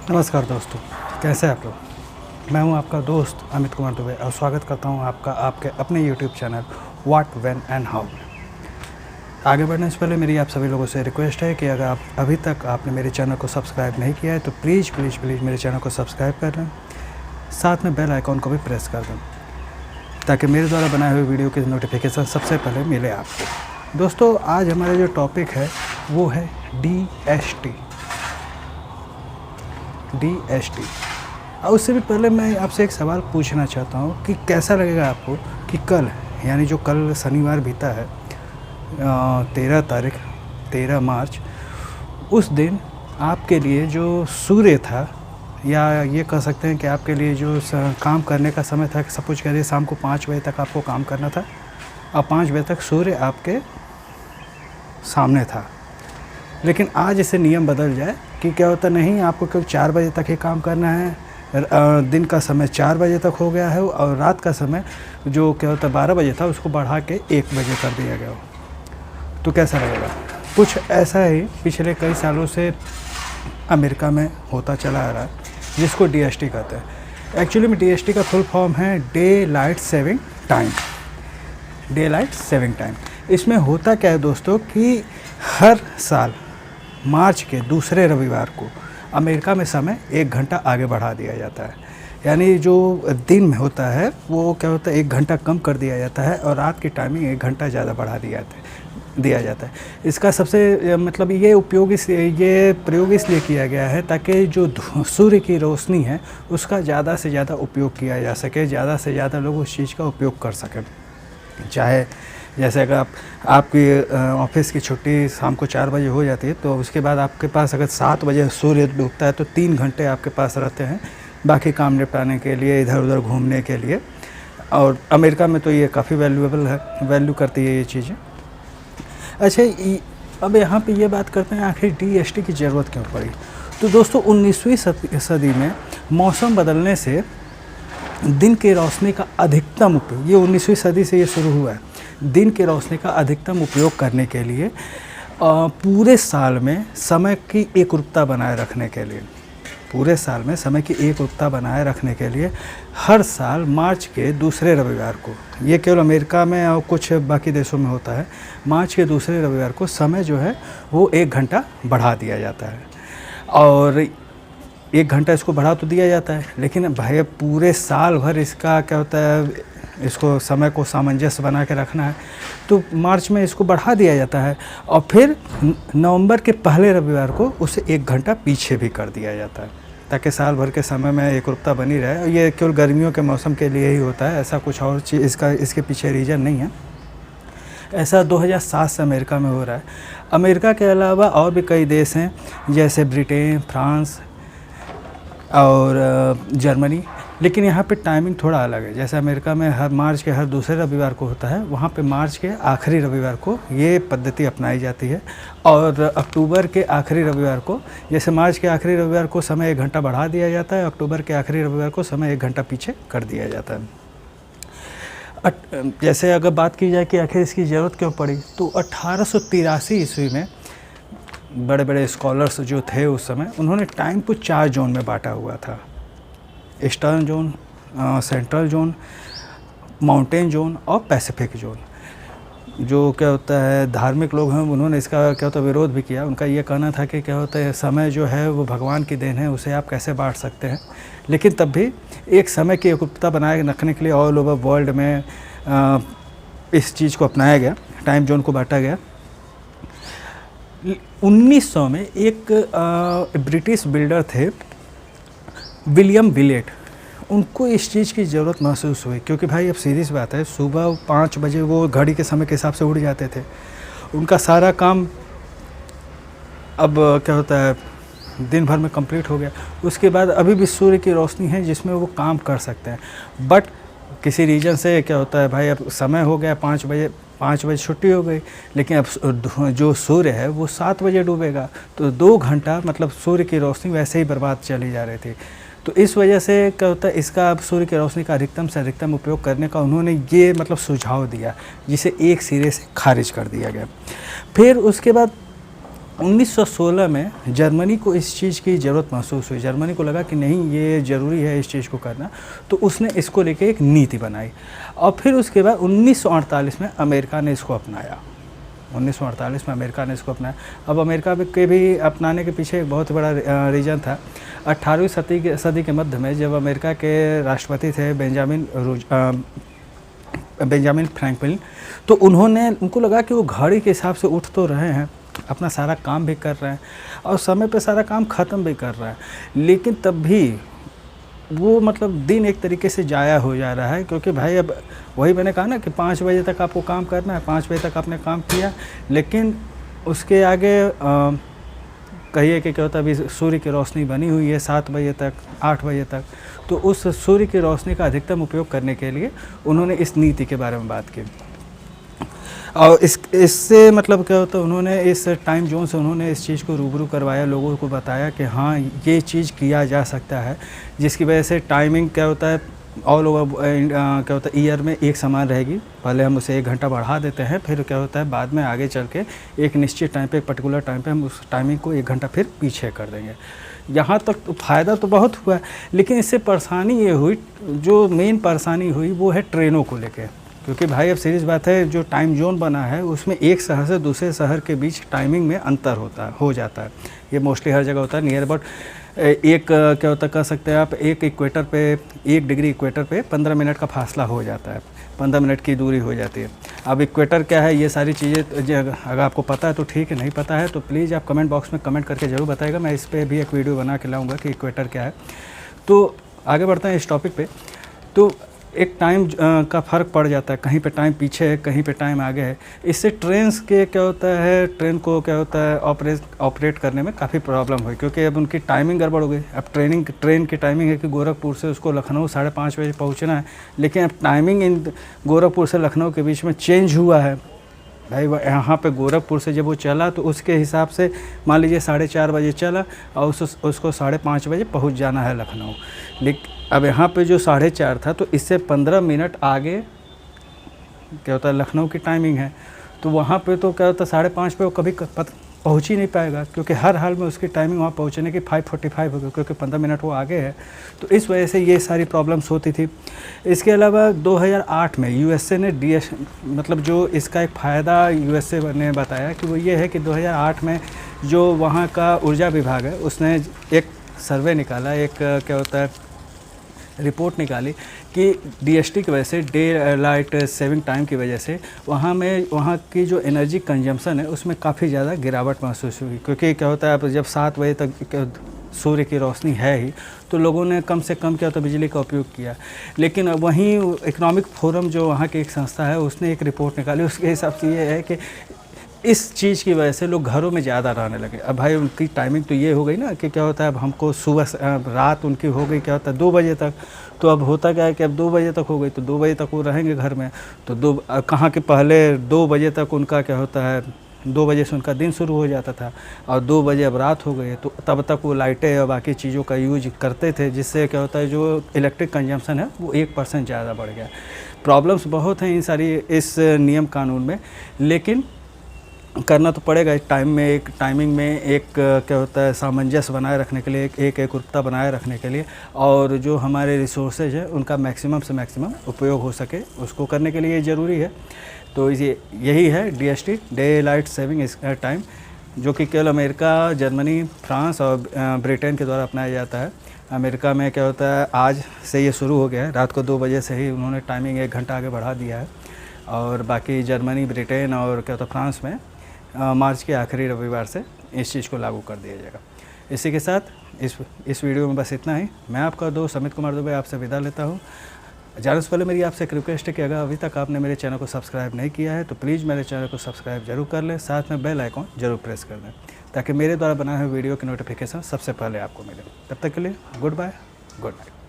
नमस्कार दोस्तों, कैसे हैं आप लोग। मैं हूं आपका दोस्त अमित कुमार दुबे और स्वागत करता हूं आपका आपके अपने YouTube channel what when and how में। आगे बढ़ने से पहले मेरी आप सभी लोगों से रिक्वेस्ट है कि अगर आप अभी तक आपने मेरे चैनल को सब्सक्राइब नहीं किया है तो प्लीज़ प्लीज़ प्लीज़ मेरे चैनल को सब्सक्राइब कर लें, साथ में बेल आइकॉन को भी प्रेस कर दें ताकि मेरे द्वारा बनाए हुए वीडियो की नोटिफिकेशन सबसे पहले मिले आपको। दोस्तों, आज हमारा जो टॉपिक है वो है DST। और उससे भी पहले मैं आपसे एक सवाल पूछना चाहता हूँ कि कैसा लगेगा आपको कि कल, यानी जो कल शनिवार बीता है 13 मार्च, उस दिन आपके लिए जो सूर्य था, या ये कह सकते हैं कि आपके लिए जो काम करने का समय था, सपोज करिए शाम को 5 बजे तक आपको काम करना था और 5 बजे तक सूर्य आपके सामने था। लेकिन आज इसे नियम बदल जाए कि क्या होता, नहीं आपको केवल 4 बजे तक ही काम करना है, दिन का समय 4 बजे तक हो गया है और रात का समय जो क्या होता 12 बजे था उसको बढ़ा के 1 बजे कर दिया गया हो, तो कैसा लगेगा। कुछ ऐसा ही पिछले कई सालों से अमेरिका में होता चला आ रहा है, जिसको DST कहते हैं। एक्चुअली में DST का फुल फॉर्म है day light saving time. Day light saving time इसमें होता क्या है दोस्तों कि हर साल मार्च के दूसरे रविवार को अमेरिका में समय 1 घंटा आगे बढ़ा दिया जाता है। यानी जो दिन में होता है वो क्या होता है 1 घंटा कम कर दिया जाता है और रात की टाइमिंग 1 घंटा ज़्यादा बढ़ा दिया जाता है। इसका सबसे मतलब ये प्रयोग इसलिए किया गया है ताकि जो सूर्य की रोशनी है उसका ज़्यादा से ज़्यादा उपयोग किया जा सके, ज़्यादा से ज़्यादा लोग उस चीज़ का उपयोग कर सकें। चाहे जैसे अगर आपकी ऑफिस की छुट्टी शाम को 4 बजे हो जाती है तो उसके बाद आपके पास अगर 7 बजे सूर्य डूबता है तो 3 घंटे आपके पास रहते हैं बाकी काम निपटाने के लिए, इधर उधर घूमने के लिए। और अमेरिका में तो ये काफ़ी वैल्यूएबल है, वैल्यू करती है ये चीज़ें। अच्छा, अब यहाँ पे ये बात करते हैं आखिर DST की ज़रूरत क्यों पड़ी। तो दोस्तों 19वीं सदी में मौसम बदलने से दिन की रोशनी का अधिकतम उपयोग, ये 19वीं सदी से ये शुरू हुआ है, दिन की रोशनी का अधिकतम उपयोग करने के लिए पूरे साल में समय की एकरूपता बनाए रखने के लिए, पूरे साल में समय की एकरूपता बनाए रखने के लिए हर साल मार्च के दूसरे रविवार को, ये केवल अमेरिका में और कुछ बाकी देशों में होता है, मार्च के दूसरे रविवार को समय जो है वो 1 घंटा बढ़ा दिया जाता है। और 1 घंटा इसको बढ़ा तो दिया जाता है, लेकिन भाई पूरे साल भर इसका क्या होता है, इसको समय को सामंजस्य बना के रखना है तो मार्च में इसको बढ़ा दिया जाता है और फिर नवंबर के पहले रविवार को उसे 1 घंटा पीछे भी कर दिया जाता है ताकि साल भर के समय में एकरूपता बनी रहे। और ये केवल गर्मियों के मौसम के लिए ही होता है, ऐसा कुछ और चीज़ इसके पीछे रीज़न नहीं है। ऐसा 2007 से अमेरिका में हो रहा है। अमेरिका के अलावा और भी कई देश हैं जैसे ब्रिटेन, फ्रांस और जर्मनी, लेकिन यहाँ पे टाइमिंग थोड़ा अलग है। जैसे अमेरिका में हर मार्च के हर दूसरे रविवार को होता है, वहाँ पे मार्च के आखिरी रविवार को ये पद्धति अपनाई जाती है। और अक्टूबर के आखिरी रविवार को, जैसे मार्च के आखिरी रविवार को समय 1 घंटा बढ़ा दिया जाता है, अक्टूबर के आखिरी रविवार को समय 1 घंटा पीछे कर दिया जाता है। जैसे अगर बात की जाए कि आखिर इसकी ज़रूरत क्यों पड़ी, तो 1883 ईस्वी में बड़े बड़े स्कॉलर्स जो थे उस समय, उन्होंने टाइम को 4 जोन में बांटा हुआ था। Eastern zone, central zone, mountain zone और पैसिफिक जोन। जो क्या होता है धार्मिक लोग हैं उन्होंने इसका क्या होता है विरोध भी किया। उनका ये कहना था कि क्या होता है समय जो है वो भगवान की देन है, उसे आप कैसे बांट सकते हैं। लेकिन तब भी एक समय की एकरूपता बनाए रखने के लिए ऑल ओवर वर्ल्ड में इस चीज़ को अपनाया गया, टाइम जोन को बांटा गया। 1900 में एक ब्रिटिश बिल्डर थे विलियम विलेट, उनको इस चीज़ की ज़रूरत महसूस हुई क्योंकि भाई अब सीधी सी बात है, सुबह 5 बजे वो घड़ी के समय के हिसाब से उठ जाते थे। उनका सारा काम अब क्या होता है दिन भर में कंप्लीट हो गया। उसके बाद अभी भी सूर्य की रोशनी है जिसमें वो काम कर सकते हैं, बट किसी रीज़न से क्या होता है भाई अब समय हो गया 5 बजे छुट्टी हो गई, लेकिन अब जो सूर्य है वो 7 बजे डूबेगा, तो 2 घंटा मतलब सूर्य की रोशनी वैसे ही बर्बाद चली जा रही थी। तो इस वजह से क्या होता है इसका अब सूर्य की रोशनी का अधिकतम से अधिकतम उपयोग करने का उन्होंने ये मतलब सुझाव दिया, जिसे एक सिरे से खारिज कर दिया गया। फिर उसके बाद 1916 में जर्मनी को इस चीज़ की ज़रूरत महसूस हुई। जर्मनी को लगा कि नहीं, ये ज़रूरी है इस चीज़ को करना, तो उसने इसको लेके एक नीति बनाई और फिर उसके बाद 1948 में अमेरिका ने इसको अपनाया। 1948 में अमेरिका ने इसको अपनाया। अब अमेरिका के भी अपनाने के पीछे एक बहुत बड़ा रीज़न था। 18वीं सदी के मध्य में जब अमेरिका के राष्ट्रपति थे बेंजामिन फ्रैंकलिन, तो उनको लगा कि वो घड़ी के हिसाब से उठ तो रहे हैं, अपना सारा काम भी कर रहे हैं और समय पे सारा काम ख़त्म भी कर रहे हैं, लेकिन तब भी वो मतलब दिन एक तरीके से ज़ाया हो जा रहा है। क्योंकि भाई अब वही मैंने कहा ना कि 5 बजे तक आपको काम करना है, 5 बजे तक आपने काम किया, लेकिन उसके आगे कहिए कि क्या होता है, अभी सूर्य की रोशनी बनी हुई है 7 बजे तक, 8 बजे तक, तो उस सूर्य की रोशनी का अधिकतम उपयोग करने के लिए उन्होंने इस नीति के बारे में बात की। और इससे मतलब क्या होता है, उन्होंने इस टाइम जोन से उन्होंने इस चीज़ को रूबरू करवाया, लोगों को बताया कि हाँ ये चीज़ किया जा सकता है, जिसकी वजह से टाइमिंग क्या होता है ऑल ओवर क्या होता है ईयर में एक समान रहेगी। पहले हम उसे 1 घंटा बढ़ा देते हैं, फिर क्या होता है बाद में आगे चल के एक निश्चित टाइम पे, एक पर्टिकुलर टाइम पे हम उस टाइमिंग को 1 घंटा फिर पीछे कर देंगे। यहाँ तक तो फ़ायदा तो बहुत हुआ, लेकिन इससे परेशानी ये हुई, जो मेन परेशानी हुई वो है ट्रेनों को लेके। क्योंकि भाई अब सीरियस बात है, जो टाइम जोन बना है उसमें एक शहर से दूसरे शहर के बीच टाइमिंग में अंतर हो जाता है। ये मोस्टली हर जगह होता है। नियर अबाउट एक क्या होता है कह सकते हैं आप, एक इक्वेटर पे 1 डिग्री इक्वेटर पे 15 मिनट का फासला हो जाता है, 15 मिनट की दूरी हो जाती है। अब इक्वेटर क्या है, ये सारी चीज़ें अगर आपको पता है तो ठीक है, नहीं पता है तो प्लीज़ आप कमेंट बॉक्स में कमेंट करके ज़रूर बताइएगा। मैं इस पर भी एक वीडियो बना के लाऊँगा कि इक्वेटर क्या है। तो आगे बढ़ते हैं इस टॉपिक पे। तो एक टाइम का फ़र्क पड़ जाता है, कहीं पे टाइम पीछे है, कहीं पे टाइम आगे है। इससे ट्रेन्स के क्या होता है, ट्रेन को क्या होता है ऑपरेट करने में काफ़ी प्रॉब्लम हुई, क्योंकि अब उनकी टाइमिंग गड़बड़ हो गई। अब ट्रेन की टाइमिंग है कि गोरखपुर से उसको लखनऊ 5:30 बजे पहुंचना है, लेकिन अब टाइमिंग इन गोरखपुर से लखनऊ के बीच में चेंज हुआ है। भाई यहाँ पे गोरखपुर से जब वो चला तो उसके हिसाब से मान लीजिए 4:30 बजे चला और उसको 5:30 बजे पहुँच जाना है लखनऊ। लेकिन अब यहाँ पे जो 4:30 था, तो इससे 15 मिनट आगे क्या होता है लखनऊ की टाइमिंग है, तो वहाँ पे तो क्या होता है 5:30 पे वो कभी पहुँच ही नहीं पाएगा, क्योंकि हर हाल में उसकी टाइमिंग वहाँ पहुँचने की 5:45 होगी, क्योंकि 15 मिनट वो आगे है। तो इस वजह से ये सारी प्रॉब्लम्स होती थी। इसके अलावा 2008 में यूएसए ने मतलब जो इसका एक फ़ायदा यूएसए ने बताया कि वो ये है कि 2008 में जो वहाँ का ऊर्जा विभाग है उसने एक सर्वे निकाला, एक क्या होता है रिपोर्ट निकाली कि डीएसटी की वजह से, डे लाइट सेविंग टाइम की वजह से वहाँ की जो एनर्जी कंजम्पशन है उसमें काफ़ी ज़्यादा गिरावट महसूस हुई। क्योंकि क्या होता है, अब जब 7 बजे तक सूर्य की रोशनी है ही, तो लोगों ने कम से कम क्या होता है बिजली का उपयोग किया। लेकिन वहीं इकोनॉमिक फोरम जो वहाँ की एक संस्था है उसने एक रिपोर्ट निकाली, उसके हिसाब से ये है कि इस चीज़ की वजह से लोग घरों में ज़्यादा रहने लगे। अब भाई उनकी टाइमिंग तो ये हो गई ना कि क्या होता है, अब हमको रात उनकी हो गई क्या होता है 2 बजे तक, तो अब होता क्या है कि अब 2 बजे तक हो गई, तो 2 बजे तक वो रहेंगे घर में। तो कहाँ के पहले 2 बजे तक उनका क्या होता है, 2 बजे से उनका दिन शुरू हो जाता था और 2 बजे अब रात हो गई है, तो तब तक वो लाइटें और बाकी चीज़ों का यूज करते थे, जिससे क्या होता है जो इलेक्ट्रिक कंजम्पशन है वो 1% ज़्यादा बढ़ गया। प्रॉब्लम्स बहुत हैं इन सारी इस नियम कानून में, लेकिन करना तो पड़ेगा। टाइमिंग में एक क्या होता है सामंजस्य बनाए रखने के लिए, एक एकरूपता बनाए रखने के लिए, और जो हमारे रिसोर्सेज है उनका मैक्सिमम से मैक्सिमम उपयोग हो सके उसको करने के लिए ज़रूरी है। तो यही है DST, day light saving time, जो कि केवल अमेरिका, जर्मनी, फ्रांस और ब्रिटेन के द्वारा अपनाया जाता है। अमेरिका में क्या होता है आज से ये शुरू हो गया है, रात को 2 बजे से ही उन्होंने टाइमिंग 1 घंटा आगे बढ़ा दिया है, और बाकी जर्मनी, ब्रिटेन और क्या होता है फ्रांस में मार्च के आखिरी रविवार से इस चीज़ को लागू कर दिया जाएगा। इसी के साथ इस वीडियो में बस इतना ही। मैं आपका दोस्त अमित कुमार दुबे आपसे विदा लेता हूँ। जाने से पहले मेरी आपसे एक रिक्वेस्ट है कि अगर अभी तक आपने मेरे चैनल को सब्सक्राइब नहीं किया है तो प्लीज़ मेरे चैनल को सब्सक्राइब जरूर कर लें, साथ में बेल आइकॉन जरूर प्रेस कर दें, ताकि मेरे द्वारा बनाए हुए वीडियो की नोटिफिकेशन सबसे पहले आपको मिले। तब तक के लिए गुड बाय, गुड नाइट।